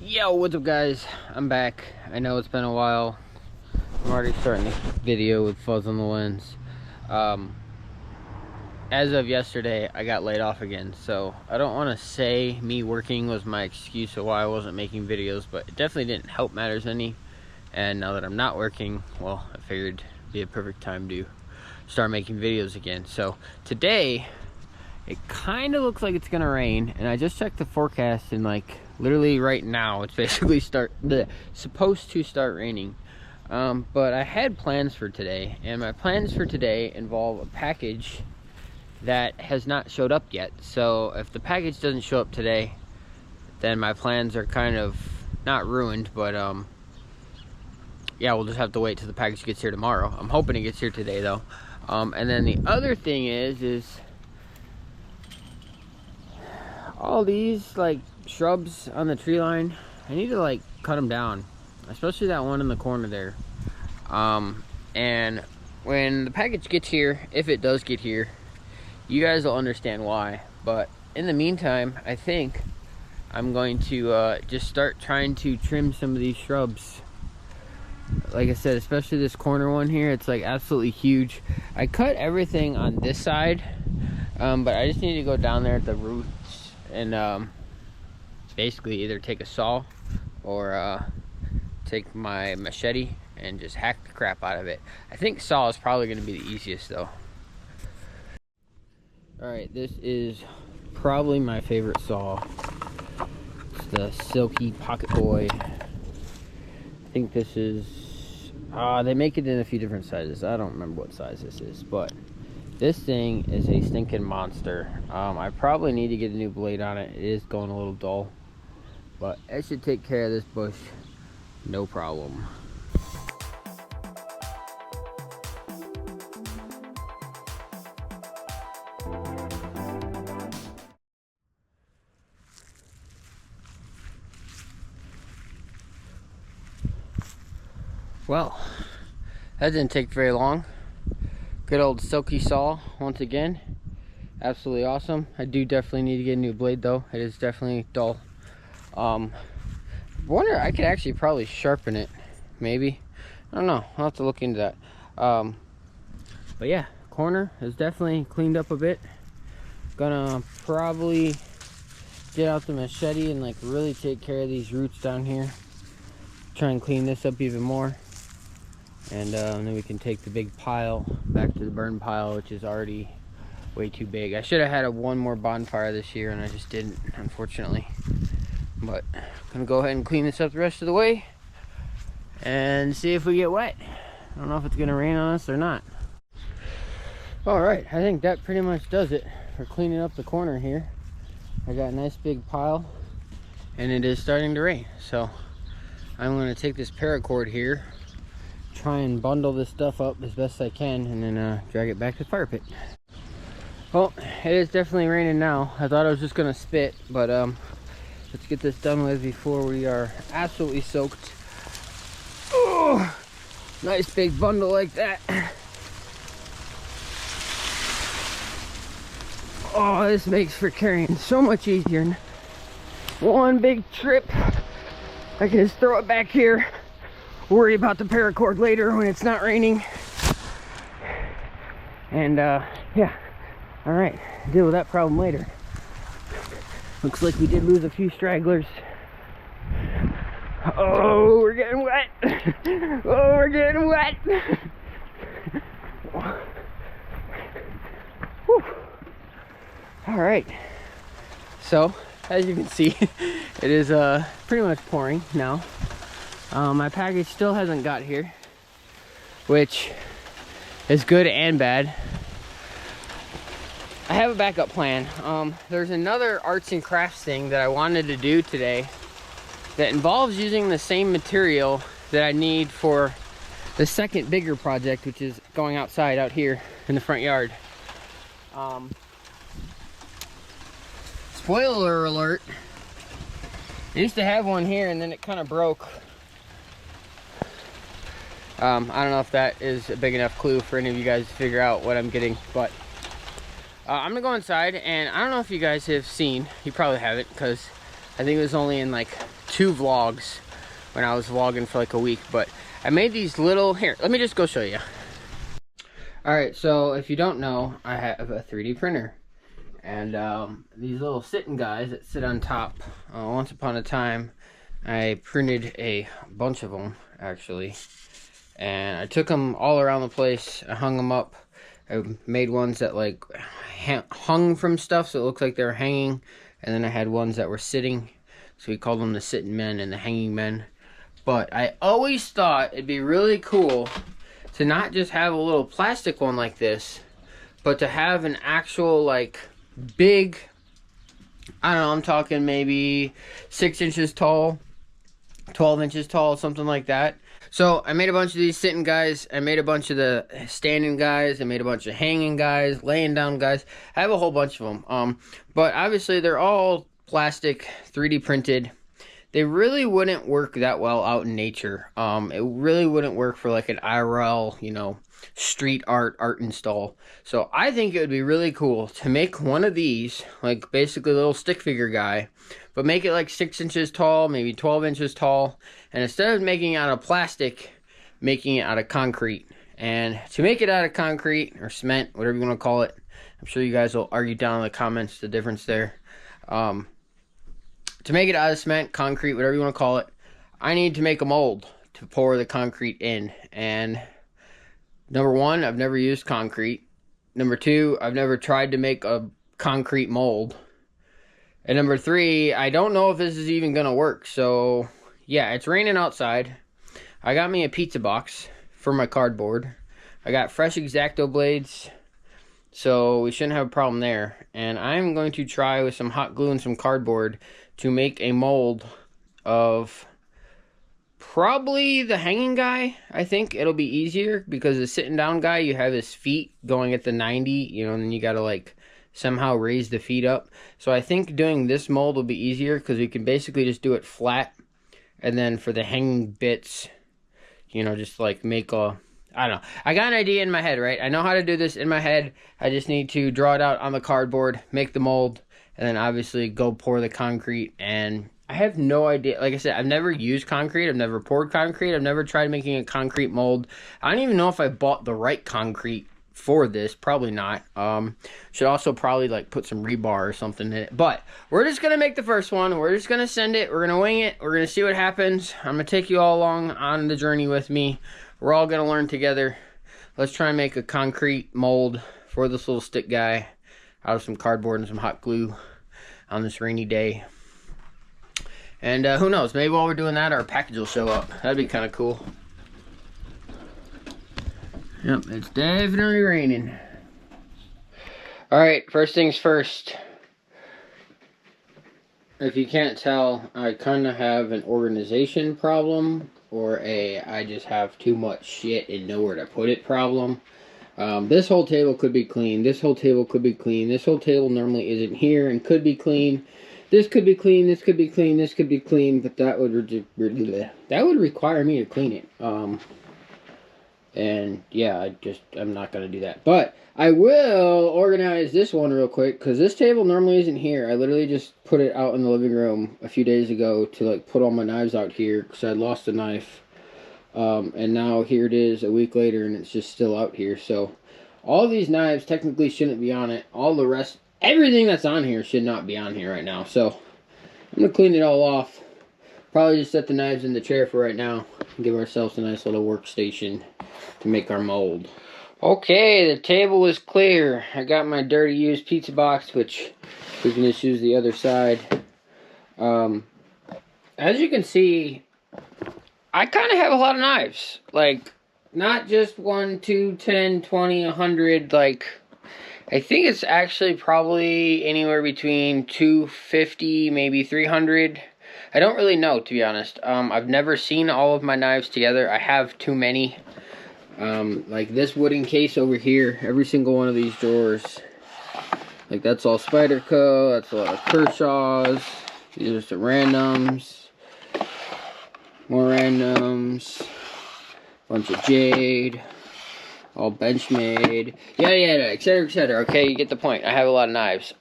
Yo, what's up guys? I'm back. I know it's been a while. I'm already starting the video with fuzz on the lens. As of yesterday, I got laid off again, so I don't want to say me working was my excuse of why I wasn't making videos, but it definitely didn't help matters any. And now that I'm not working, well, I figured it'd be a perfect time to start making videos again. So today, it kind of looks like it's gonna rain, and I just checked the forecast, and like literally right now it's basically supposed to start raining. But I had plans for today, and my plans for today involve a package that has not showed up yet. So if the package doesn't show up today, then my plans are kind of not ruined, but yeah, we'll just have to wait till the package gets here tomorrow. I'm hoping it gets here today though. And then the other thing is all these like shrubs on the tree line, I need to like cut them down, especially that one in the corner there. And when the package gets here, if it does get here, you guys will understand why. But in the meantime, I think I'm going to just start trying to trim some of these shrubs. Like I said, especially this corner one here, it's like absolutely huge. I cut everything on this side, but I just need to go down there at the roots and basically either take a saw or take my machete and just hack the crap out of it. I think saw is probably going to be the easiest though. Alright, this is probably my favorite saw. It's the Silky Pocket Boy. I think this is, they make it in a few different sizes. I don't remember what size this is, but this thing is a stinking monster. I probably need to get a new blade on it. It is going a little dull, but it should take care of this bush no problem. Well, that didn't take very long. Good old Silky saw once again. Absolutely awesome. I do definitely need to get a new blade though. It is definitely dull. I wonder, I could actually probably sharpen it, maybe. I don't know, I'll have to look into that. But yeah, corner is definitely cleaned up a bit. Gonna probably get out the machete and like really take care of these roots down here. Try and clean this up even more. And then we can take the big pile back to the burn pile, which is already way too big. I should have had one more bonfire this year, and I just didn't, unfortunately. But I'm gonna go ahead and clean this up the rest of the way and see if we get wet. I don't know if it's gonna rain on us or not. All right, I think that pretty much does it for cleaning up the corner here. I got a nice big pile, and it is starting to rain. So I'm gonna take this paracord here, try and bundle this stuff up as best I can, and then drag it back to the fire pit. Well, it is definitely raining now. I thought I was just gonna spit, but let's get this done with before we are absolutely soaked. Oh, nice big bundle like that. Oh, this makes for carrying so much easier. One big trip. I can just throw it back here, worry about the paracord later when it's not raining. And yeah, all right, deal with that problem later. Looks like we did lose a few stragglers. Oh, we're getting wet. Oh, we're getting wet. Whew. All right, so as you can see, it is pretty much pouring now. My package still hasn't got here, which is good and bad. I have a backup plan. There's another arts and crafts thing that I wanted to do today that involves using the same material that I need for the second bigger project, which is going outside out here in the front yard. Spoiler alert, I used to have one here and then it kind of broke. I don't know if that is a big enough clue for any of you guys to figure out what I'm getting, but I'm gonna go inside, and I don't know if you guys have seen, you probably haven't, because I think it was only in like 2 vlogs when I was vlogging for like a week, but I made these little, here, let me just go show you. Alright, so if you don't know, I have a 3D printer. And these little sitting guys that sit on top, once upon a time, I printed a bunch of them, actually. And I took them all around the place, I hung them up. I made ones that like hung from stuff, so it looked like they were hanging. And then I had ones that were sitting, so we called them the sitting men and the hanging men. But I always thought it'd be really cool to not just have a little plastic one like this, but to have an actual like big, I don't know, I'm talking maybe 6 inches tall, 12 inches tall, something like that. So I made a bunch of these sitting guys, I made a bunch of the standing guys, I made a bunch of hanging guys, laying down guys. I have a whole bunch of them. But obviously they're all plastic, 3D printed. They really wouldn't work that well out in nature. It really wouldn't work for like an IRL, you know, street art install. So I think it would be really cool to make one of these, like basically a little stick figure guy, but make it like 6 inches tall, maybe 12 inches tall. And instead of making it out of plastic, making it out of concrete. And to make it out of concrete or cement, whatever you want to call it, I'm sure you guys will argue down in the comments the difference there. To make it out of cement, concrete, whatever you want to call it, I need to make a mold to pour the concrete in. And number 1, I've never used concrete. Number 2, I've never tried to make a concrete mold. And number 3, I don't know if this is even going to work. So, yeah, it's raining outside. I got me a pizza box for my cardboard. I got fresh X-Acto blades, so we shouldn't have a problem there. And I'm going to try with some hot glue and some cardboard to make a mold of probably the hanging guy. I think it'll be easier because the sitting down guy, you have his feet going at the 90, you know, and then you got to like somehow raise the feet up. So I think doing this mold will be easier because we can basically just do it flat. And then for the hanging bits, you know, just like make a, I don't know. I got an idea in my head, right? I know how to do this in my head. I just need to draw it out on the cardboard, make the mold, and then obviously go pour the concrete. And I have no idea. Like I said, I've never used concrete. I've never poured concrete. I've never tried making a concrete mold. I don't even know if I bought the right concrete for this. Probably not. Should also probably like put some rebar or something in it. But we're just going to make the first one. We're just going to send it. We're going to wing it. We're going to see what happens. I'm going to take you all along on the journey with me. We're all going to learn together. Let's try and make a concrete mold for this little stick guy out of some cardboard and some hot glue on this rainy day. And who knows, maybe while we're doing that, our package will show up. That'd be kind of cool. Yep, it's definitely raining. Alright, first things first. If you can't tell, I kind of have an organization problem, or I just have too much shit and nowhere to put it problem. This whole table could be clean. This whole table could be clean. This whole table normally isn't here and could be clean. This could be clean. This could be clean. This could be clean. But that would require me to clean it. And yeah, I'm not gonna do that. But I will organize this one real quick because this table normally isn't here. I literally just put it out in the living room a few days ago to like put all my knives out here because I lost a knife. And now here it is a week later and it's just still out here. So all these knives technically shouldn't be on it. All the rest, everything that's on here should not be on here right now. So I'm gonna clean it all off. Probably just set the knives in the chair for right now and give ourselves a nice little workstation to make our mold. Okay, the table is clear. I got my dirty used pizza box, which we can just use the other side. As you can see, I kind of have a lot of knives. Like, not just 1, 2, 10, 20, 100. Like, I think it's actually probably anywhere between 250, maybe 300. I don't really know, to be honest. I've never seen all of my knives together. I have too many. Like this wooden case over here, every single one of these drawers. Like that's all Spyderco, that's a lot of Kershaw's. These are some randoms. More randoms. Bunch of Jade. all Benchmade, yada yada, etc, etc. Okay, you get the point. I have a lot of knives.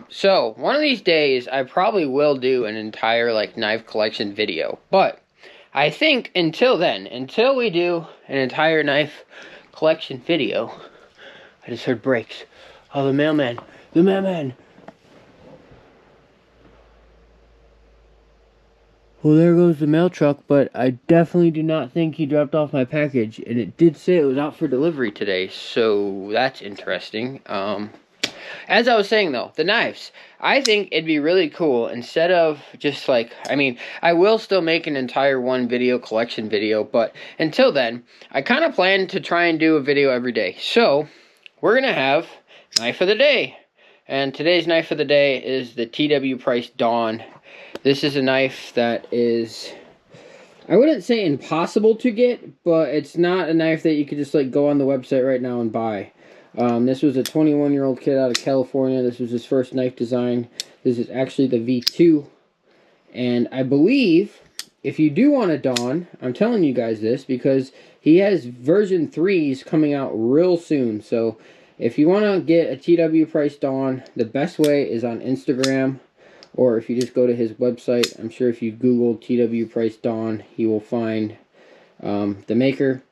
So one of these days I probably will do an entire like knife collection video, but I think until then, until we do an entire knife collection video, I just heard brakes. Oh, the mailman, the mailman. Well, there goes the mail truck, but I definitely do not think he dropped off my package, and it did say it was out for delivery today, so that's interesting. As I was saying though, the knives, I think it'd be really cool, instead of just like, I mean, I will still make an entire one video collection video, but until then, I kind of plan to try and do a video every day. So, we're gonna have knife of the day, and today's knife of the day is the T.W. Price Dawn. This is a knife that is, I wouldn't say impossible to get, but it's not a knife that you could just like go on the website right now and buy. This was a 21-year-old kid out of California. This was his first knife design. This is actually the V2. And I believe if you do want a Dawn, I'm telling you guys this because he has version 3s coming out real soon. So if you want to get a TW Price Dawn, the best way is on Instagram. Or if you just go to his website, I'm sure if you Google TW Price Dawn, you will find the maker.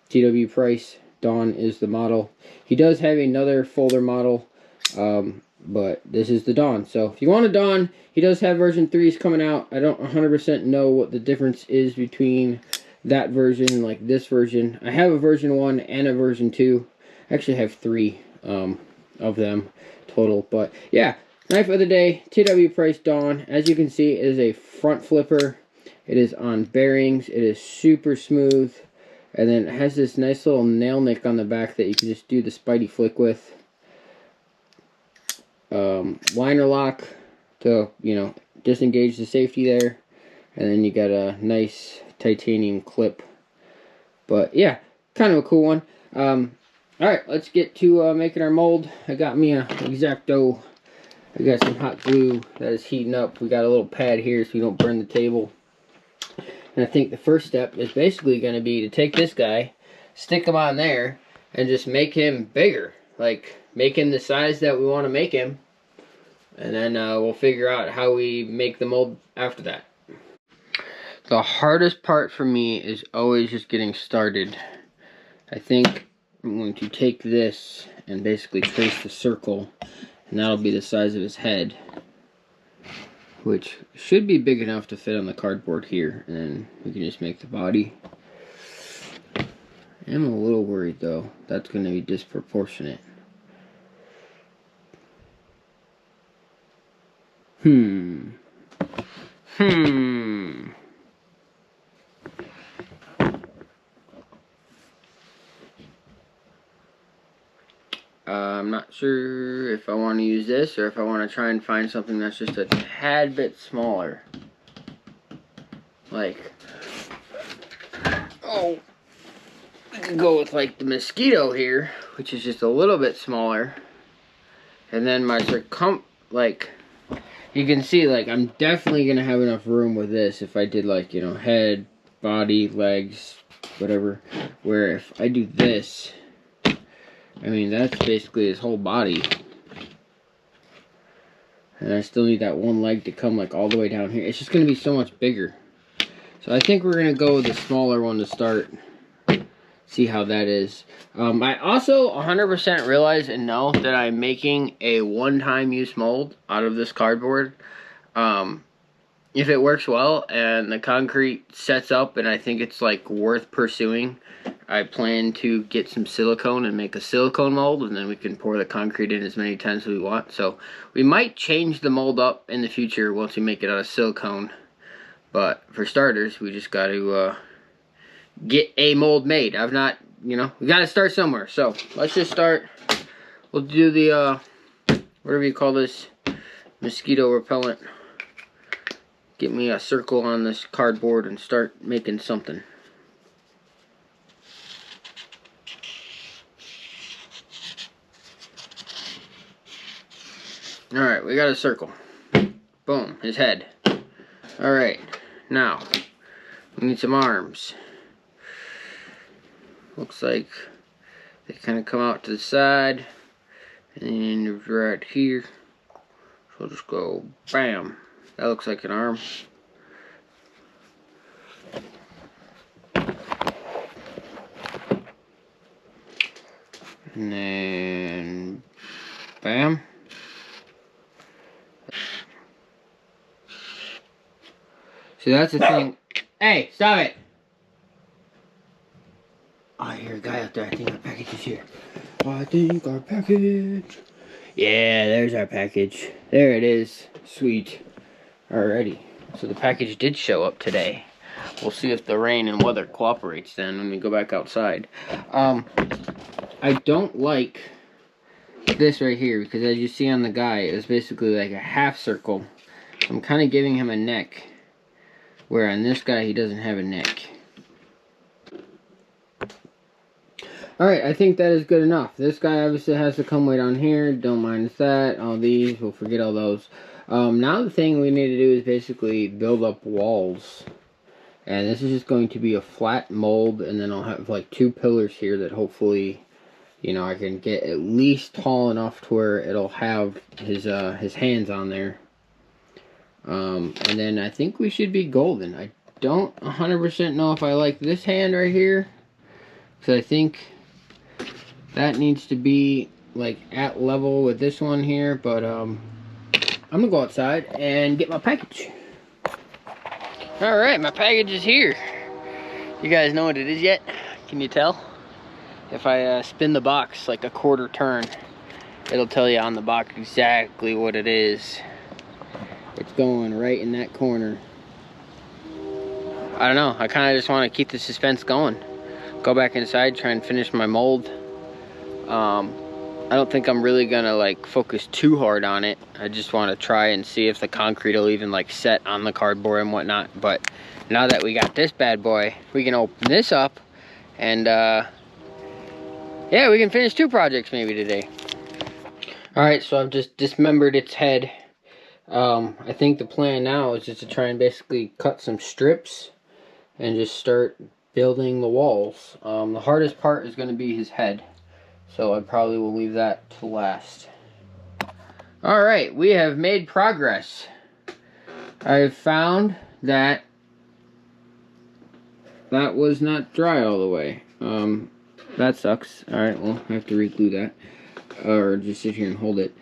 TW Price Dawn is the model. He does have another folder model, but this is the Dawn. So if you want a Dawn, he does have version 3s coming out. I don't 100% know what the difference is between that version and like this version. I have a version 1 and a version 2. I actually have 3 of them total. But yeah. Knife of the day, TW Price Dawn. As you can see, it is a front flipper. It is on bearings. It is super smooth. And then it has this nice little nail nick on the back that you can just do the Spidey flick with. Liner lock to, you know, disengage the safety there. And then you got a nice titanium clip. But yeah, kind of a cool one. Alright, let's get to making our mold. I got me a X-Acto. I got some hot glue that is heating up. We got a little pad here so we don't burn the table. And I think the first step is basically going to be to take this guy, stick him on there, and just make him bigger. Like, make him the size that we want to make him. And then we'll figure out how we make the mold after that. The hardest part for me is always just getting started. I think I'm going to take this and basically trace the circle. And that'll be the size of his head, which should be big enough to fit on the cardboard here. And then we can just make the body. I'm a little worried though. That's going to be disproportionate. I'm not sure if I want to use this or if I want to try and find something that's just a tad bit smaller. Like, oh, we could go with like the Mosquito here, which is just a little bit smaller. And then my like, you can see, like, I'm definitely going to have enough room with this if I did, like, you know, head, body, legs, whatever. Where if I do this, I mean, that's basically his whole body. And I still need that one leg to come, like, all the way down here. It's just going to be so much bigger. So I think we're going to go with the smaller one to start. See how that is. I also 100% realize and know that I'm making a one-time use mold out of this cardboard. If it works well and the concrete sets up and I think it's, like, worth pursuing, I plan to get some silicone and make a silicone mold, and then we can pour the concrete in as many times as we want. So we might change the mold up in the future once we make it out of silicone. But for starters, we just got to get a mold made. I've not, you know, we got to start somewhere. So let's just start. We'll do the, whatever you call this, mosquito repellent. Get me a circle on this cardboard and start making something. Alright, we got a circle. Boom, his head. Alright, now, we need some arms. Looks like They kind of come out to the side, and then right here. So I'll just go bam. That looks like an arm. And then bam. See, that's the thing. Hey, stop it! Oh, I hear a guy out there. I think our package is here. I think our package. Yeah, there's our package. There it is. Sweet. Alrighty. So the package did show up today. We'll see if the rain and weather cooperates then when we go back outside. I don't like this right here because as you see on the guy, it's basically like a half circle. I'm kind of giving him a neck, where on this guy he doesn't have a neck. Alright, I think that is good enough. This guy obviously has to come way down here. Don't mind that. All these, we'll forget all those. Now the thing we need to do is basically build up walls. And this is just going to be a flat mold, and then I'll have like 2 pillars here that hopefully, you know, I can get at least tall enough to where it'll have his hands on there. And then I think we should be golden. I don't 100% know if I like this hand right here, because I think that needs to be like at level with this one here, but I'm gonna go outside and get my package. Alright, my package is here. You guys know what it is yet? Can you tell? If I spin the box like a quarter turn, it'll tell you on the box exactly what it is. It's going right in that corner. I don't know, I kind of just want to keep the suspense going. Go back inside, try and finish my mold. I don't think I'm really gonna like focus too hard on it. I just want to try and see if the concrete will even like set on the cardboard and whatnot. But now that we got this bad boy, we can open this up and yeah, we can finish 2 projects maybe today. Alright, so I've just dismembered its head. I think the plan now is just to try and basically cut some strips and just start building the walls. The hardest part is going to be his head, so I probably will leave that to last. Alright, we have made progress. I've found that that was not dry all the way. That sucks. Alright, well, I have to re-glue that. Or just sit here and hold it.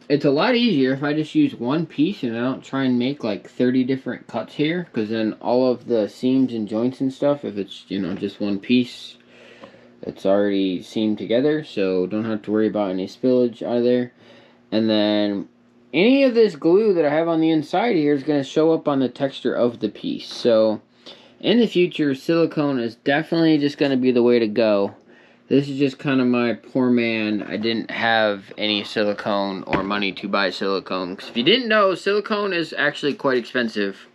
It's a lot easier if I just use one piece and I don't try and make like 30 different cuts here, because then all of the seams and joints and stuff, if it's, you know, just one piece, it's already seamed together, so don't have to worry about any spillage out of there. And then any of this glue that I have on the inside here is going to show up on the texture of the piece. So in the future, silicone is definitely just going to be the way to go. This is just kind of my poor man. I didn't have any silicone or money to buy silicone. Because if you didn't know, silicone is actually quite expensive.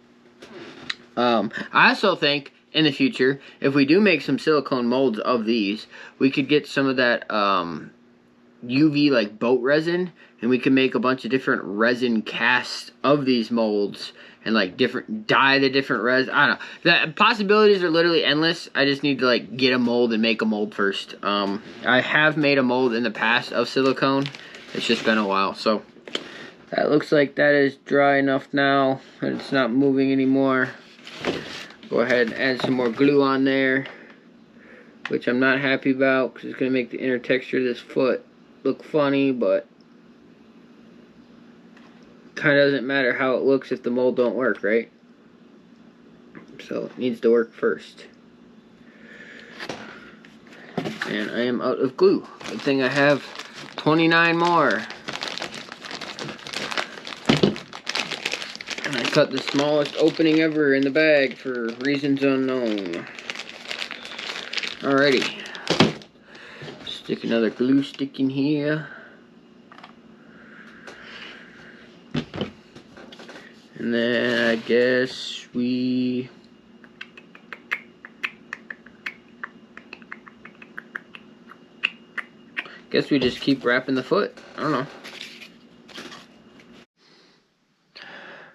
I also think in the future, if we do make some silicone molds of these, we could get some of that UV like boat resin, and we can make a bunch of different resin casts of these molds and like dye the different resin. I don't know. The possibilities are literally endless. I just need to like get a mold and make a mold first. I have made a mold in the past of silicone. It's just been a while. So that looks like that is dry enough now and it's not moving anymore. Go ahead and add some more glue on there, which I'm not happy about because it's going to make the inner texture of this foot look funny, but kind of doesn't matter how it looks if the mold don't work, right? So it needs to work first. And I am out of glue. Good thing I have 29 more. And I cut the smallest opening ever in the bag for reasons unknown. Alrighty. Stick another glue stick in here. And then I guess we just keep wrapping the foot. I don't know.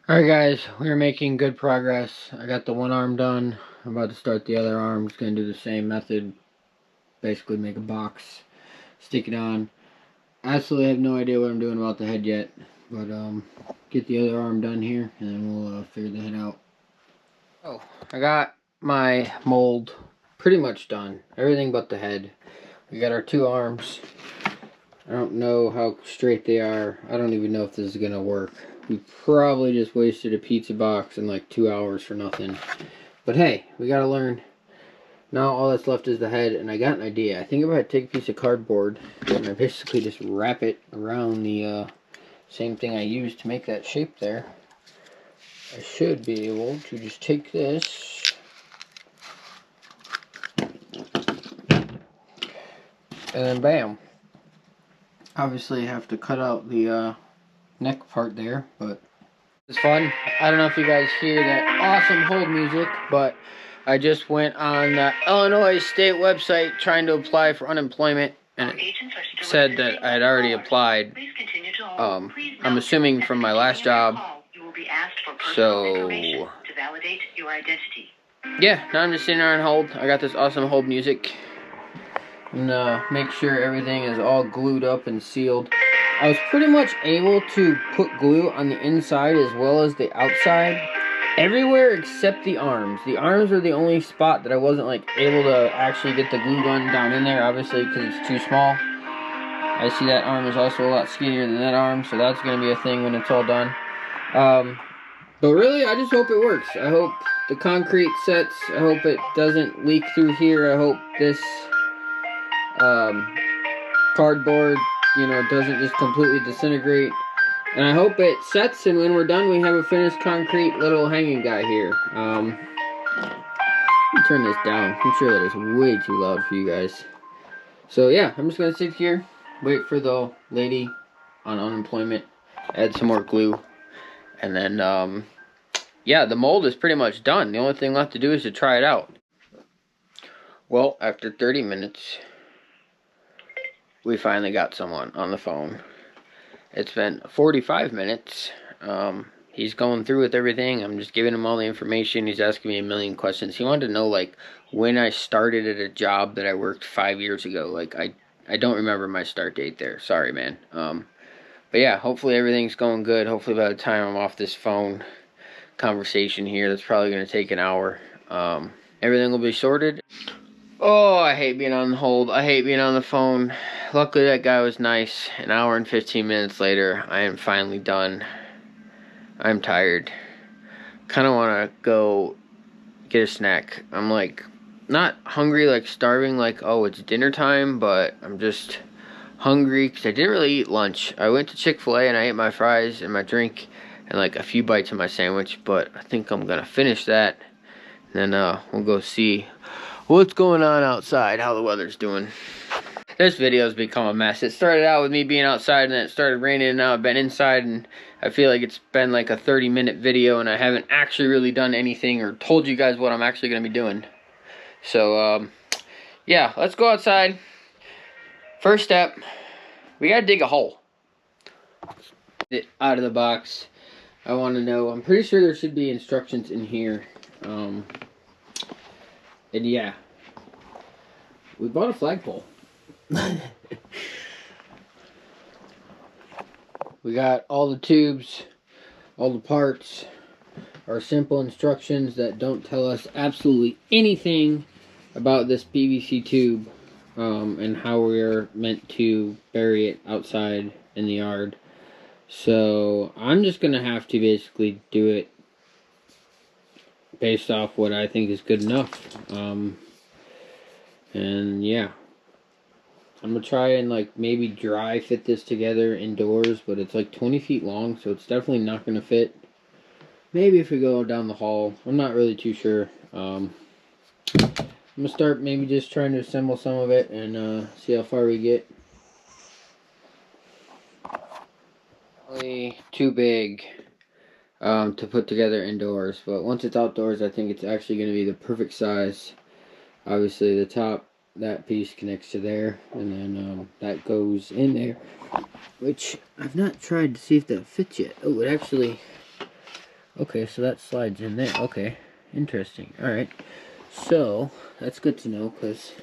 Alright guys, we're making good progress. I got the one arm done. I'm about to start the other arm. Just gonna do the same method. basically make a box, stick it on. I absolutely have no idea what I'm doing about the head yet, but get the other arm done here, and then we'll figure the head out. Oh, I got my mold pretty much done. Everything but the head. We got our 2 arms. I don't know how straight they are. I don't even know if this is gonna work. We probably just wasted a pizza box in like 2 hours for nothing. But hey, we gotta learn. Now all that's left is the head, and I got an idea. I think if I take a piece of cardboard and I basically just wrap it around the same thing I used to make that shape there, I should be able to just take this and then bam. Obviously I have to cut out the neck part there, but it's fun. I don't know if you guys hear that awesome hold music, but I just went on the Illinois state website trying to apply for unemployment, and it said that I had already applied. I'm assuming from my last job. So yeah, now I'm just sitting there on hold. I got this awesome hold music. And make sure everything is all glued up and sealed. I was pretty much able to put glue on the inside as well as the outside. Everywhere except the arms. The arms are the only spot that I wasn't like able to actually get the glue gun down in there, obviously because it's too small. I see that arm is also a lot skinnier than that arm, so that's going to be a thing when it's all done. But really, I just hope it works. I hope the concrete sets. I hope it doesn't leak through here. I hope this cardboard, you know, doesn't just completely disintegrate. And I hope it sets, and when we're done, we have a finished concrete little hanging guy here. Let me turn this down. I'm sure that is way too loud for you guys. So yeah, I'm just gonna sit here, wait for the lady on unemployment, add some more glue, and then yeah, the mold is pretty much done. The only thing left to do is to try it out. Well, after 30 minutes, we finally got someone on the phone. It's been 45 minutes. He's going through with everything. I'm just giving him all the information. He's asking me a million questions. He wanted to know, like, when I started at a job that I worked 5 years ago. Like, I don't remember my start date there. Sorry, man. But yeah, hopefully everything's going good. Hopefully by the time I'm off this phone conversation here, that's probably going to take an hour, everything will be sorted. Oh, I hate being on hold. I hate being on the phone. Luckily, that guy was nice. An hour and 15 minutes later, I am finally done. I'm tired. Kind of want to go get a snack. I'm like, not hungry, like starving, like, oh, it's dinner time, but I'm just hungry because I didn't really eat lunch. I went to Chick-fil-A and I ate my fries and my drink and like a few bites of my sandwich, but I think I'm going to finish that. And then we'll go see what's going on outside, how the weather's doing. This video's become a mess. It started out with me being outside, and then it started raining, and now I've been inside, and I feel like it's been like a 30-minute video, and I haven't actually really done anything or told you guys what I'm actually going to be doing. So, yeah, let's go outside. First step, we got to dig a hole. Get it out of the box. I want to know, I'm pretty sure there should be instructions in here. And yeah, we bought a flagpole. We got all the tubes, all the parts, our simple instructions that don't tell us absolutely anything about this PVC tube, and how we're meant to bury it outside in the yard. So I'm just gonna have to basically do it based off what I think is good enough. And yeah, I'm gonna try and like maybe dry fit this together indoors, but it's like 20 feet long, so it's definitely not gonna fit. Maybe if we go down the hall, I'm not really too sure. I'm gonna start maybe just trying to assemble some of it and see how far we get. Probably too big to put together indoors, but once it's outdoors, I think it's actually going to be the perfect size. Obviously the top, that piece connects to there, and then that goes in there, which I've not tried to see if that fits yet. Oh, it actually, okay, so that slides in there. Okay, interesting. Alright, so that's good to know, because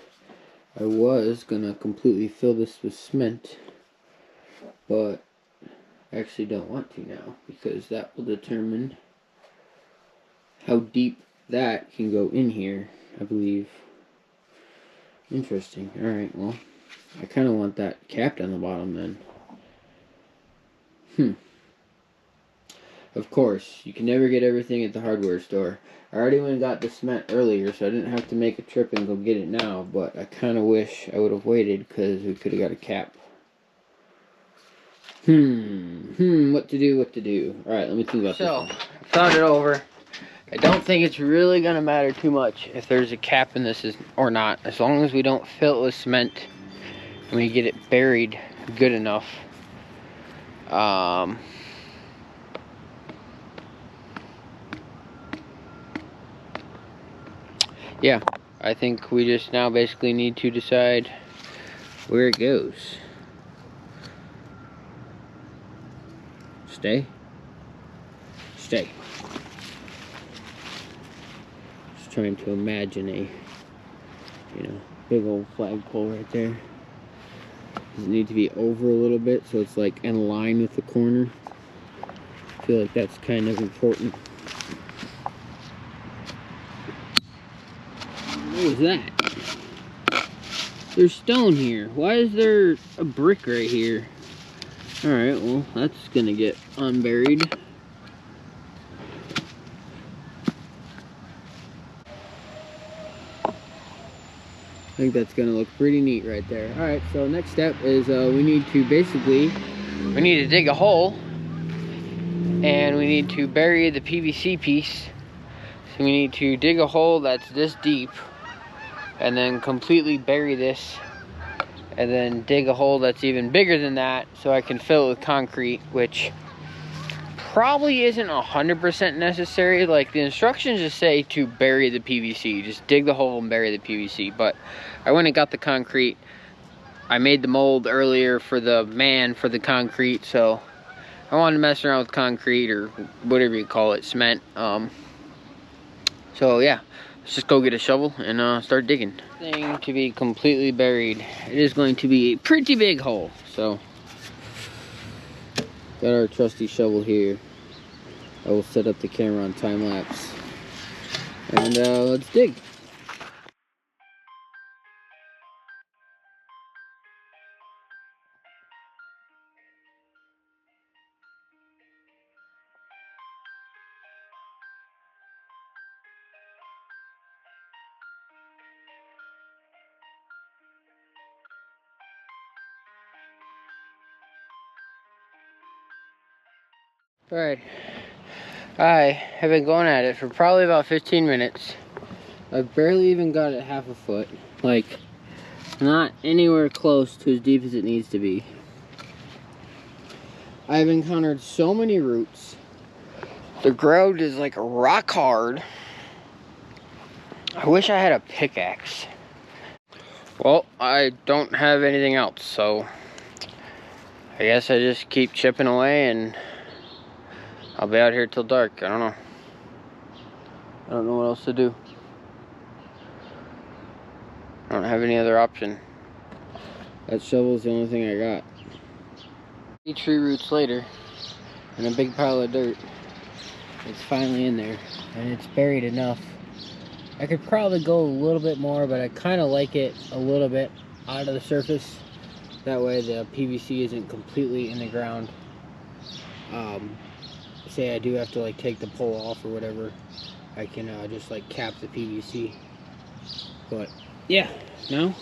I was gonna completely fill this with cement, but I actually don't want to now because that will determine how deep that can go in here, I believe. Interesting. Alright, well, I kind of want that capped on the bottom then. Of course, you can never get everything at the hardware store. I already went and got the cement earlier, so I didn't have to make a trip and go get it now, but I kind of wish I would have waited because we could have got a cap. What to do. Alright, let me think about this one. Found it over. I don't think it's really going to matter too much if there's a cap in this or not, as long as we don't fill it with cement and we get it buried good enough. Yeah, I think we just now basically need to decide where it goes. Stay. Just trying to imagine a, big old flagpole right there. Does it need to be over a little bit so it's like in line with the corner? I feel like that's kind of important. What was that? There's stone here. Why is there a brick right here? Alright, well, that's gonna get unburied. I think that's gonna look pretty neat right there. Alright, so next step is we need to dig a hole, and we need to bury the PVC piece. So we need to dig a hole that's this deep, and then completely bury this, and then dig a hole that's even bigger than that so I can fill it with concrete, which probably isn't 100% necessary. Like, the instructions just say to bury the PVC. Just dig the hole and bury the PVC. But I went and got the concrete. I made the mold earlier for the concrete, so I wanted to mess around with concrete, or whatever you call it, cement. So yeah, let's just go get a shovel and start digging. Thing to be completely buried. It is going to be a pretty big hole. So got our trusty shovel here. I will set up the camera on time lapse, and let's dig. Alright, I have been going at it for probably about 15 minutes. I've barely even got it half a foot. Like, not anywhere close to as deep as it needs to be. I've encountered so many roots. The ground is like rock hard. I wish I had a pickaxe. Well, I don't have anything else, so I guess I just keep chipping away, and I'll be out here till dark. I don't know. I don't know what else to do. I don't have any other option. That shovel's the only thing I got. 3 tree roots later, and a big pile of dirt. It's finally in there, and it's buried enough. I could probably go a little bit more, but I kind of like it a little bit out of the surface. That way the PVC isn't completely in the ground. Say I do have to like take the pole off or whatever, I can just like cap the PVC. But yeah, now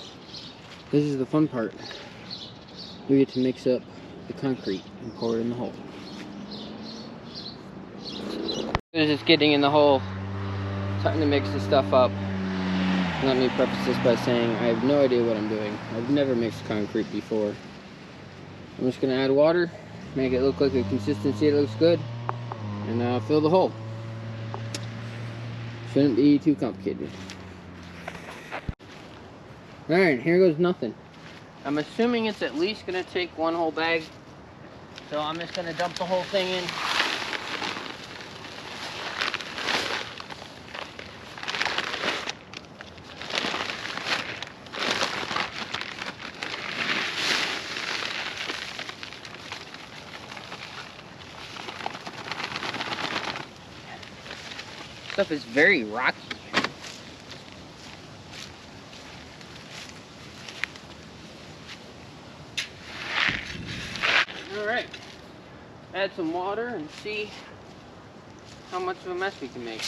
this is the fun part. We get to mix up the concrete and pour it in the hole. As it's getting in the hole, starting to mix the stuff up. Let me preface this by saying I have no idea what I'm doing. I've never mixed concrete before. I'm just gonna add water, make it look like a consistency that looks good, and fill the hole. Shouldn't be too complicated. Alright, here goes nothing. I'm assuming it's at least gonna take 1 whole bag, so I'm just gonna dump the whole thing in. stuff is very rocky. Alright, add some water and see how much of a mess we can make.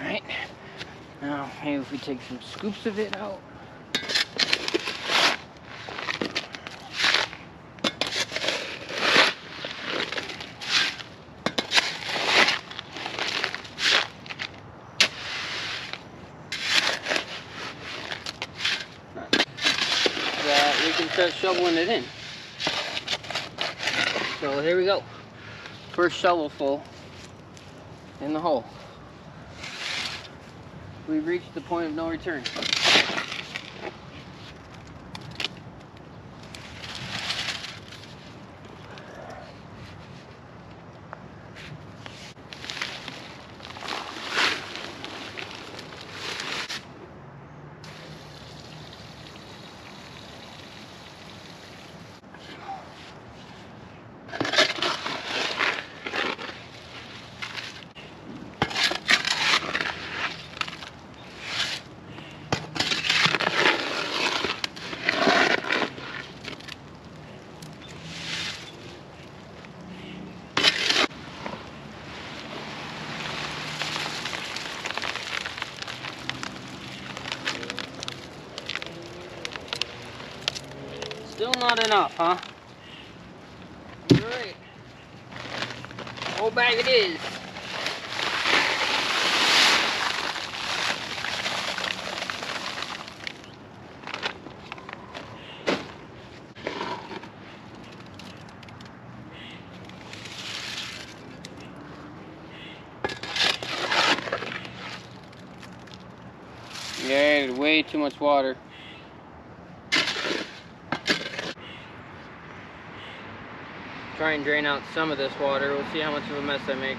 Alright, now maybe if we take some scoops of it out. That we can start shoveling it in. So here we go. First shovelful in the hole. We've reached the point of no return. Still not enough, huh? Alright. Whole bag it is. Yeah, way too much water. Try and drain out some of this water. We'll see how much of a mess I make.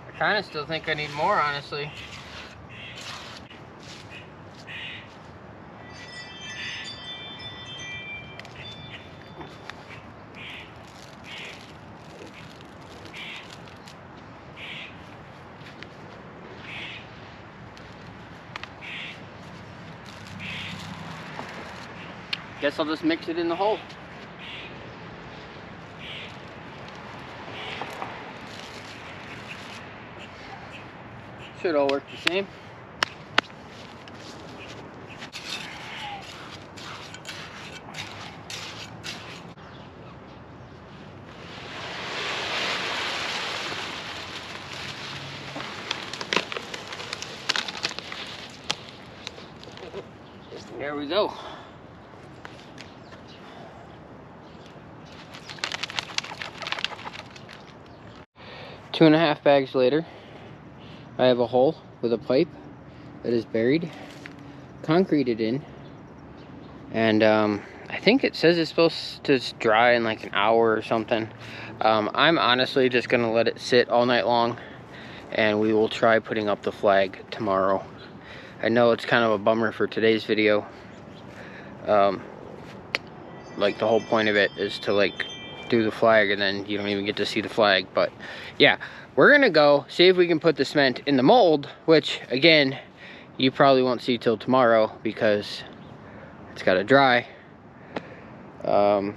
I kind of still think I need more, honestly. Guess I'll just mix it in the hole. Should all work the same. There we go. Two and a half bags later, I have a hole with a pipe that is buried, concreted in, and I think it says it's supposed to dry in like an hour or something. I'm honestly just gonna let it sit all night long, and we will try putting up the flag tomorrow. I know it's kind of a bummer for today's video. Like the whole point of it is to like do the flag and then you don't even get to see the flag. But yeah, we're gonna go see if we can put the cement in the mold, which again you probably won't see till tomorrow because it's got to dry. Yeah,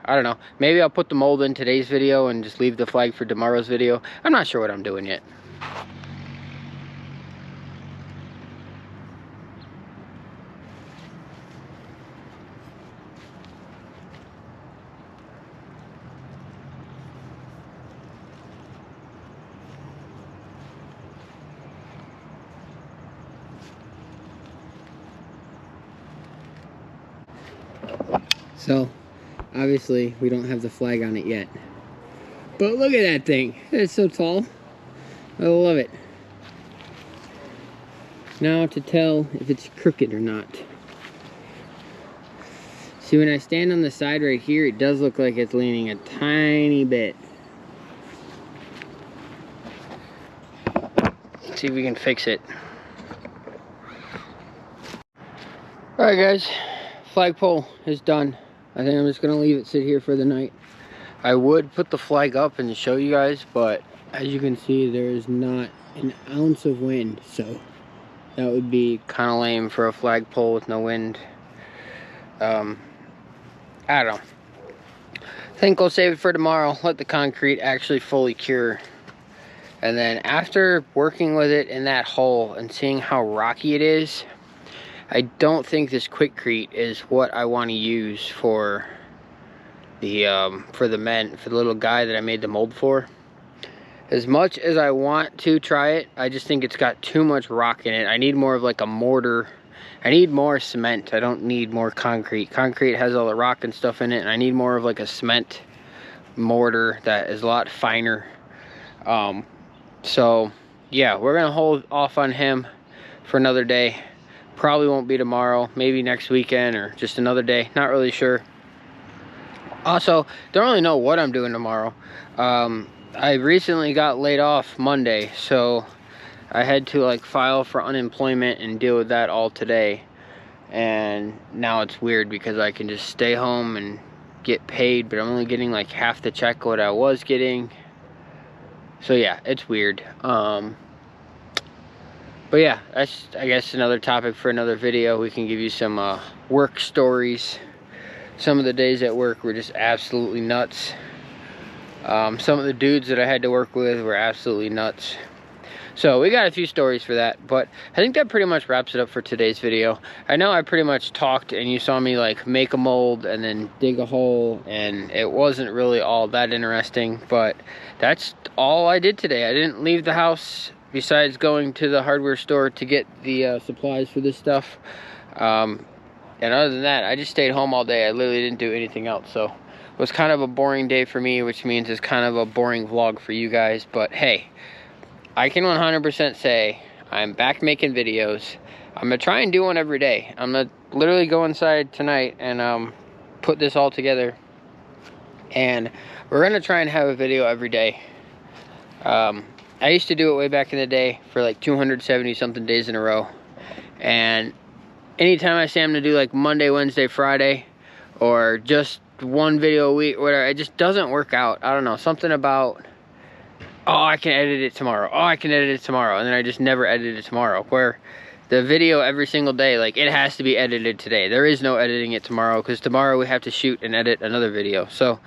I don't know, maybe I'll put the mold in today's video and just leave the flag for tomorrow's video. I'm not sure what I'm doing yet. So, obviously, we don't have the flag on it yet. But look at that thing. It's so tall. I love it. Now to tell if it's crooked or not. See, when I stand on the side right here, it does look like it's leaning a tiny bit. Let's see if we can fix it. Alright guys, flagpole is done. I think I'm just gonna leave it sit here for the night. I would put the flag up and show you guys, but as you can see, there is not an ounce of wind, so that would be kind of lame for a flagpole with no wind. I don't know. I think we'll save it for tomorrow, let the concrete actually fully cure. And then after working with it in that hole and seeing how rocky it is, I don't think this Quikrete is what I want to use for the little guy that I made the mold for. As much as I want to try it, I just think it's got too much rock in it. I need more of like a mortar. I need more cement. I don't need more concrete. Concrete has all the rock and stuff in it, and I need more of like a cement mortar that is a lot finer. So yeah, we're gonna hold off on him for another day. Probably won't be tomorrow, maybe next weekend or just another day, not really sure. Also, don't really know what I'm doing tomorrow. I recently got laid off Monday, so I had to like file for unemployment and deal with that all today. And now it's weird because I can just stay home and get paid, but I'm only getting like half the check what I was getting. So yeah, it's weird. But yeah, that's, I guess, another topic for another video. We can give you some work stories. Some of the days at work were just absolutely nuts. Some of the dudes that I had to work with were absolutely nuts. So we got a few stories for that, but I think that pretty much wraps it up for today's video. I know I pretty much talked and you saw me like make a mold and then dig a hole, and it wasn't really all that interesting, but that's all I did today. I didn't leave the house besides going to the hardware store to get the supplies for this stuff. And other than that, I just stayed home all day. I literally didn't do anything else. So it was kind of a boring day for me, which means it's kind of a boring vlog for you guys. But hey, I can 100% say I'm back making videos. I'm gonna try and do one every day. I'm gonna literally go inside tonight and put this all together. And we're gonna try and have a video every day. I used to do it way back in the day for like 270 something days in a row. And anytime I say I'm gonna do like Monday, Wednesday, Friday, or just one video a week or whatever, it just doesn't work out. I don't know, something about, oh, I can edit it tomorrow. Oh, I can edit it tomorrow. And then I just never edit it tomorrow. Where the video every single day, like, it has to be edited today. There is no editing it tomorrow, because tomorrow we have to shoot and edit another video. So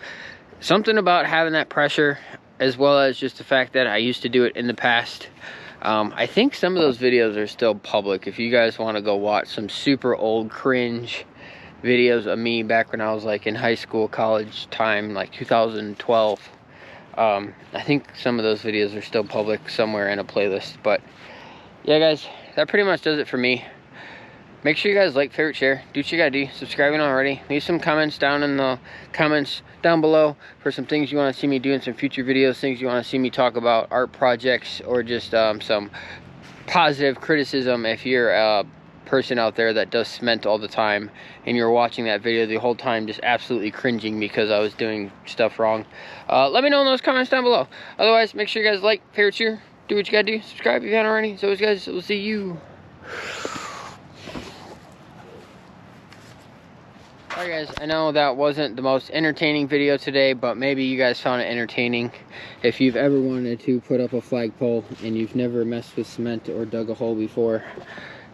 something about having that pressure, as well as just the fact that I used to do it in the past. I think some of those videos are still public. If you guys want to go watch some super old cringe videos of me back when I was like in high school, college time, like 2012. I think some of those videos are still public somewhere in a playlist. But yeah guys, that pretty much does it for me. Make sure you guys like, favorite, share, do what you gotta do, subscribing already. Leave some comments down in the comments down below for some things you want to see me do in some future videos, things you want to see me talk about, art projects, or just some positive criticism if you're a person out there that does cement all the time and you're watching that video the whole time just absolutely cringing because I was doing stuff wrong. Let me know in those comments down below. Otherwise, make sure you guys like, favorite, share, do what you gotta do, subscribe if you haven't already. So guys, we'll see you. Alright guys, I know that wasn't the most entertaining video today, but maybe you guys found it entertaining. If you've ever wanted to put up a flagpole and you've never messed with cement or dug a hole before,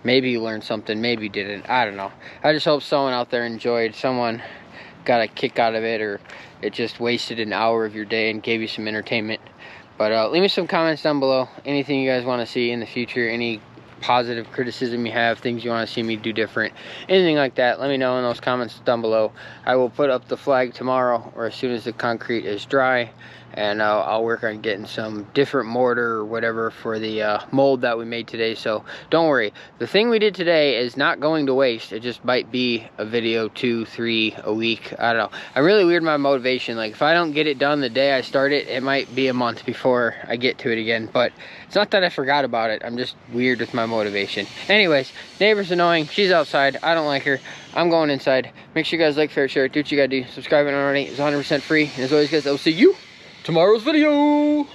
maybe you learned something, maybe you didn't, I don't know. I just hope someone out there enjoyed, someone got a kick out of it, or it just wasted an hour of your day and gave you some entertainment. But leave me some comments down below, anything you guys want to see in the future, any positive criticism you have, things you want to see me do different, anything like that, let me know in those comments down below. I will put up the flag tomorrow or as soon as the concrete is dry, and I'll work on getting some different mortar or whatever for the mold that we made today. So don't worry, the thing we did today is not going to waste. It just might be a video, 2, 3 a week. I don't know. I'm really weird my motivation. Like if I don't get it done the day I start it, it might be a month before I get to it again. But it's not that I forgot about it. I'm just weird with my motivation. Anyways, neighbor's annoying. She's outside. I don't like her. I'm going inside. Make sure you guys like, fair, share, do what you gotta do. Subscribe if not already. It's 100% free. And as always, guys, I'll see you tomorrow's video.